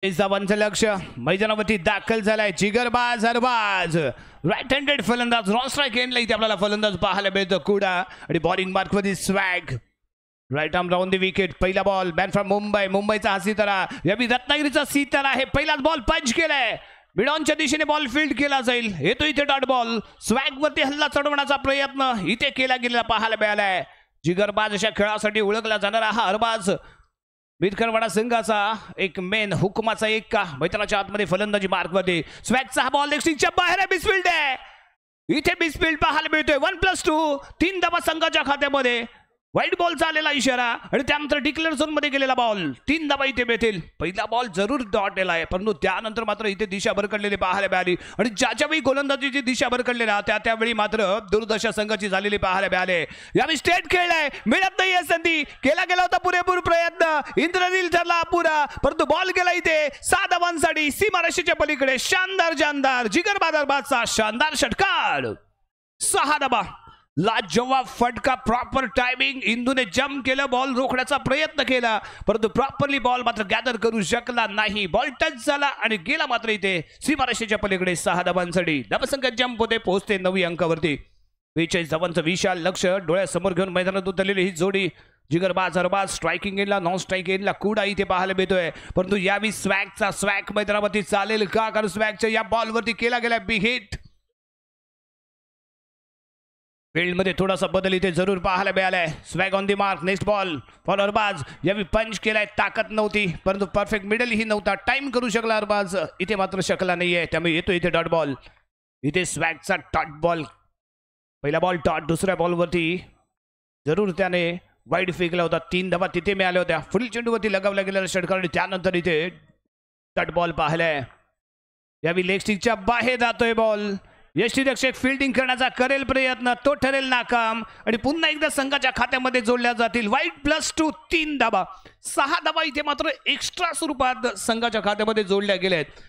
धावांचं लक्ष मैदानावरती दाखल झालाय. जिगरबाज अरबाज राईट हँडेड फलंदाज नॉन स्ट्राईक एंडला इथे आपल्याला फलंदाज पाहायला मिळतो. कुडा आणि बॉलिंग मार्कवरती swag right arm round the wicket. पहिला बॉल बॅन फ्रॉम मुंबईचा हा सितारा यावी रत्नागिरीचा सितारा आहे. पहिलाच बॉल पंच केलाय. मिडॉनच्या दिशेने बॉल फील्ड केला जाईल. येतो इथे डॉट बॉल. स्वॅग वरती हल्ला चढवण्याचा प्रयत्न इथे केला गेलेला पाहायला मिळालाय. जिगरबाज अशा खेळासाठी ओळखला जाणारा हा अरबाज मिरकरवाडा संघाचा एक मेन हुकमाचा एक का मैदानाच्या आतमध्ये फलंदाजी मार्कवरती. स्वॅगचा हा बॉल लेगस्टिंगच्या बाहेर बिसफील्ड आहे. इथे बिसफील्ड पाहायला मिळतोय. 1+2 3 धावा संघाच्या खात्यामध्ये. वाईट बॉलचा आलेला इशारा आणि त्यानंतर डिक्लेअर झोन मध्ये गेलेला बॉल. 3 धावा इथे मिळतील. पहिला बॉल जरूर डॉट केला आहे परंतु त्यानंतर मात्र इथे दिशा भरकडलेली पाहायला मिळाली आणि ज्याच्यावेळी गोलंदाजीची दिशा भरकडलेला त्यावेळी मात्र दुर्दशा संघाची झालेली पाहायला मिळाले. यावेळी स्टेट खेळलाय. मिळत नाहीये संधी. केला गेला होता पुरेपूर प्रयत्न. इंद्रनील ठरला अपुरा परंतु बॉल गेला इथे 6 धावांसाठी सीमारेषेच्या पलीकडे. शानदार जिगरबाज अरबाजचा शानदार षटकार. 6 धावा. लाजवाब फटका. Proper timing. इंदूने जम्प केलं. बॉल रोखण्याचा प्रयत्न केला परंतु प्रॉपरली बॉल मात्र गॅदर करू शकला नाही. बॉल टच झाला आणि गेला मात्र इथे सीमारेषेच्या पलीकडे. 6 धावांसाठी धावसंख्या जम्प होते पोहोचते 9 अंकावरती. 42 धावांचं विशाल लक्ष डोळ्यासमोर घेऊन मैदानात उतरलेली ही जोडी जिगरबाज अरबाज. स्ट्रायकिंग एंडला नॉन स्ट्राईक एंडला कुडा इथे पाहायला मिळतोय परंतु यावी स्वॅग मैदानावरती चालेल का? कारण स्वॅगच्या या बॉलवरती केला गेला बिग हिट. फील्ड मध्ये थोडासा बदल इथे जरूर पाहायला मिळालाय. Swag on the mark. Next ball for Arbaz. यावी पंच केलाय. ताकद नव्हती परंतु परफेक्ट मिडल ही नव्हता. टाइम करू शकला अरबाज इथे मात्र शकला नाहीये त्यामुळे येतो इथे डॉट बॉल. इथे स्वॅगचा डॉट बॉल. पहिला बॉल डॉट. दुसऱ्या बॉलवरती जरूर त्याने वाईड फेकला होता. 3 धावा तिथे मिळाल्या होत्या. पुढील चेंडूवरती लगावला गेलेला षटकार आणि त्यानंतर इथे डॉट बॉल पाहिलाय. यावी लेग स्टिकच्या बाहेर जातोय बॉल. यष्टीरक्षक फिल्डिंग करण्याचा करेल प्रयत्न. तो ठरेल नाकाम आणि पुन्हा एकदा संघाच्या खात्यामध्ये जोडल्या जातील. वाईट +2 3 धावा. 6 धावा इथे मात्र एक्स्ट्रा स्वरूपात संघाच्या खात्यामध्ये जोडल्या गेल्या आहेत.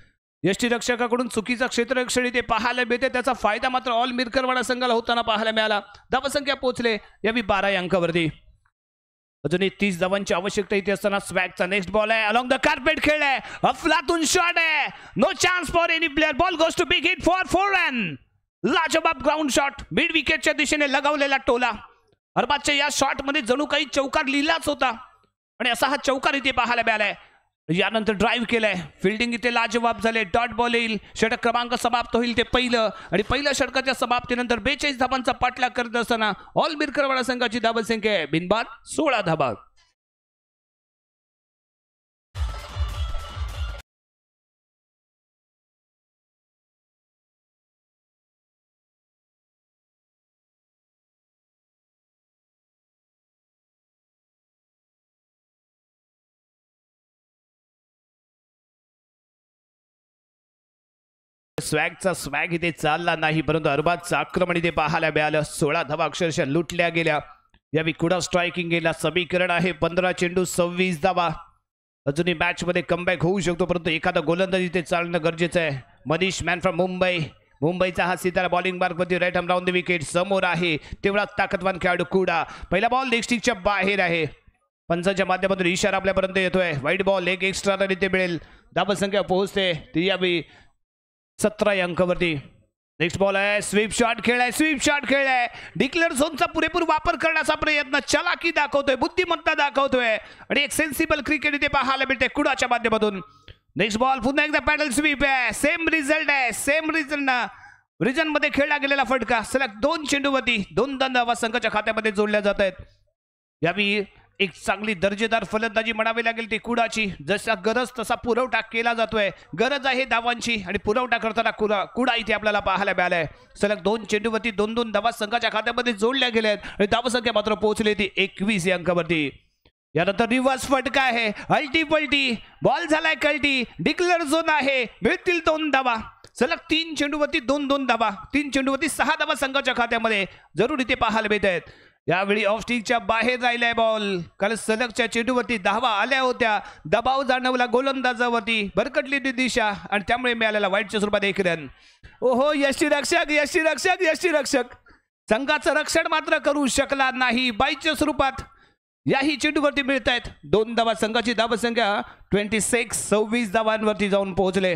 यष्टीरक्षकाकडून चुकीचा क्षेत्ररक्षण इथे पाहायला मिळते. त्याचा फायदा मात्र ऑल मिरकरवाडा संघाला होताना पाहायला मिळाला. धावसंख्या पोहोचले यावी 12 अंकावरती. अजूनही 30 धावांची आवश्यकता इथे असताना स्वॅगचा नेक्स्ट बॉल आहे. अलॉंग द कार्पेट खेळलाय. अफलातून शॉट आहे. No chance for any player. Ball goes to big hit for 4 run. लाजवाब ग्राउंड शॉट. मिड विकेटच्या दिशेने लगावलेला टोला. अरबाजच्या या शॉट मध्ये जणू काही चौकार लिहिलाच होता आणि असा हा चौकार इथे पाहायला मिळालाय. यानंतर ड्राईव्ह केलाय. फिल्डिंग इथे लाजवाब झाले. डॉट बॉल येईल. षटक क्रमांक समाप्त होईल ते पहिलं आणि पहिल्या षटकाच्या समाप्तीनंतर 42 धावांचा पाठलाग करत असताना ऑल मिरकरवाडा संघाची धावसंख्या आहे बिनबाद 16 धावा. स्वॅग इथे चालला नाही परंतु अरबाजचं आक्रमण इथे पाहायला मिळालं. 16 धावा अक्षरशः लुटल्या गेल्या. यावी कुडा स्ट्रायकिंग गेला. समीकरण आहे 15 चेंडू 26 धावा. अजूनही मॅच मध्ये कमबॅक होऊ शकतो परंतु एखादा गोलंदाज इथे चालणं गरजेचं आहे. मनीष मॅन फ्रॉम मुंबईचा हा सितारा बॉलिंग मार्कवरती right arm round the wicket समोर आहे. तेवढा ताकदवान खेळाडू कुडा. पहिला बॉल लेग स्टिकच्या बाहेर आहे. पंचांच्या माध्यमातून इशारा आपल्यापर्यंत येतोय. Wide ball. एक एक्स्ट्रा रन इथे मिळेल. धावसंख्या पोहोचते ती यावी 17 अंकावरती. नेक्स्ट बॉल आहे. स्वीप शॉट खेळलाय. डिक्लेअर झोनचा पुरेपूर वापर करण्याचा प्रयत्न. चलाकी दाखवतोय. बुद्धिमत्ता दाखवतोय आणि एक सेन्सिबल क्रिकेट इथे पाहायला मिळते कुडाच्या माध्यमातून. नेक्स्ट बॉल पुन्हा एकदा पॅडल स्वीप आहे. सेम रिझल्ट आहे. सेम रिजन मध्ये खेळला गेलेला फटका. सलग 2 चेंडूवरती 2 धावा संघाच्या खात्यामध्ये जोडल्या जात आहेत. यावी एक चांगली दर्जेदार फलंदाजी म्हणावी लागेल ती कुडाची. जसा गरज तसा पुरवठा केला जातोय. गरज आहे धावांची आणि पुरवठा करताना कुडा इथे आपल्याला पाहायला मिळालाय. सलग 2 चेंडूवरती 2 धावा संघाच्या खात्यामध्ये जोडल्या गेल्या आहेत आणि धावसंख्या मात्र पोहोचली ती 21 अंकावरती. यानंतर रिव्हर्स फटका आहे. अल्टी पलटी बॉल झालाय. कल्टी. डिक्लेअर झोन आहे. मिळतील 2 धावा. सलग 3 चेंडूवरती 2 धावा. 3 चेंडूवरती 6 धावा संघाच्या खात्यामध्ये जरूर इथे पाहायला मिळत आहेत. यावेळी ऑफ स्टिकच्या बाहेर राहिलाय बॉल. काल सलगच्या चेंडूवरती धावा आल्या होत्या. दबाव जाणवला गोलंदाजावरती. भरकटली ती दिशा आणि त्यामुळे मिळालेला वाईटच्या स्वरूपात 1 रन. ओहो यष्टीरक्षक संघाचं रक्षण मात्र करू शकला नाही. बाईच्या स्वरूपात याही चेंडूवरती मिळत आहेत 2 धावा. संघाची धावसंख्या 26, 26 धावांवरती जाऊन पोहोचले.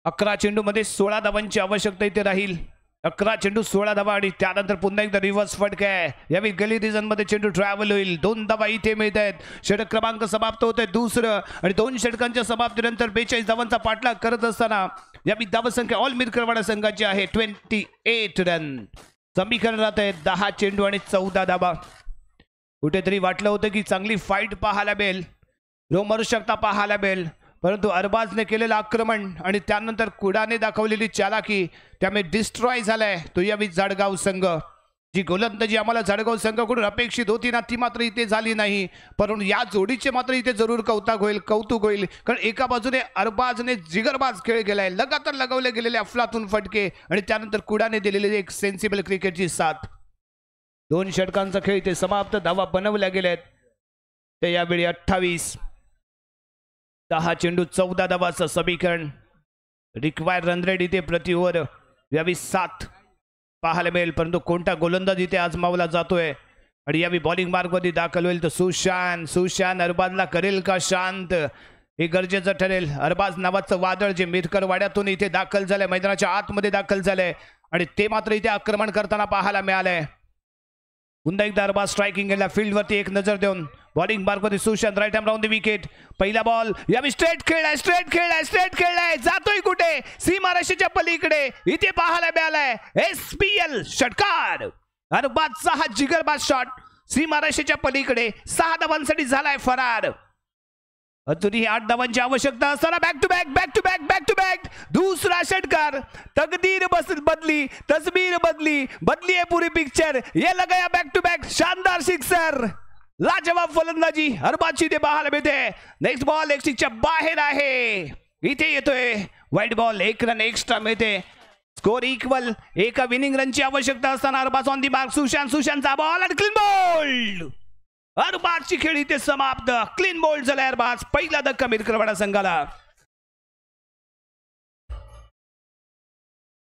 11 चेंडूमध्ये 16 धावांची आवश्यकता इथे राहील. 11 चेंडू 16 धावा आणि त्यानंतर पुन्हा एकदा रिव्हर्स फटका आहे. यावेळी गली रिजन मध्ये चेंडू ट्रॅव्हल होईल. 2 धावा इथे मिळत आहेत. षटक क्रमांक समाप्त होत आहे दुसरं आणि 2 षटकांच्या समाप्तीनंतर 42 धावांचा पाठलाग करत असताना यावेळी धावसंख्या ऑल मिरकरवाडा संघाची आहे 28 रन. समीकरण राहत आहे 10 चेंडू आणि 14 धावा. कुठेतरी वाटलं होतं की चांगली फाईट पाहायला मिळेल, रोमहर्षकता पाहायला मिळेल, परंतु अरबाजने केलेलं आक्रमण आणि त्यानंतर कुडाने दाखवलेली चालाकी त्यामुळे डिस्ट्रॉय झालाय तो यावेळी जळगाव संघ. जी गोलंदाजी आम्हाला जळगाव संघाकडून अपेक्षित होती ना ती मात्र इथे झाली नाही. परंतु या जोडीचे मात्र इथे जरूर कौतुक होईल कारण एका बाजूने अरबाजने जिगरबाज खेळ केलाय, लगातार लगवले गेलेले अफलातून फटके आणि त्यानंतर कुडाने दिलेली एक सेन्सिबल क्रिकेटची साथ. 2 षटकांचा खेळ इथे समाप्त. धावा बनवल्या गेल्यात ते यावेळी 28. 10 चेंडू 14 धावाचं समीकरण. रिक्वायर रन रेट इथे प्रति ओव्हर यावेळी 7 पाहायला मिळेल. परंतु कोणता गोलंदाज इथे आजमावला जातोय आणि यावेळी बॉलिंग मार्गमध्ये दाखल होईल तर सुशांत अरबाजला करेल का शांत हे गरजेचं ठरेल. अरबाज नावाचं वादळ जे मिरकर वाड्यातून इथे दाखल झालंय, मैदानाच्या आतमध्ये दाखल झालंय आणि ते मात्र इथे आक्रमण करताना पाहायला मिळालंय. पुन्हा एकदा अरबाज स्ट्रायकिंग गेला फील्डवरती एक नजर देऊन. बॉलिंग मार्गमध्ये Sushant right arm round the wicket. पहिला बॉल यावेळी स्ट्रेट खेळलाय जातोय कुठे सीमारेषेच्या पलीकडे इथे पाहायला मिळालाय SPL षटकार. अरबाजचा हा जिगरबाज शॉट सीमारेषेच्या पलीकडे 6 धावांसाठी झालाय फरार. अजूनही 8 धावांची आवश्यकता असताना बॅक टू बॅक दुसरा षटकार. तकदीर बदली, तस्वीर बदली है पूरी पिक्चर. ये लगाया बॅक टू बॅक शानदार सिक्सर. लाजवाब फलंदाजी अरबाजची ते पाहायला मिळते. नेक्स्ट बॉल एक्सिसच्या बाहेर आहे. इथे येतोय वाईट बॉल. 1 रन एक्स्ट्रा मिळते. Score equal. एका विनिंग रनची आवश्यकता असताना अरबाज ऑन दी मार्क. सुशांतचा बॉल आणि क्लीन बॉल. अरबाजची खेळी ते समाप्त. क्लीन बोल्ड झालाय अरबाज. पहिला धक्का मिरकरवाडा संघाला.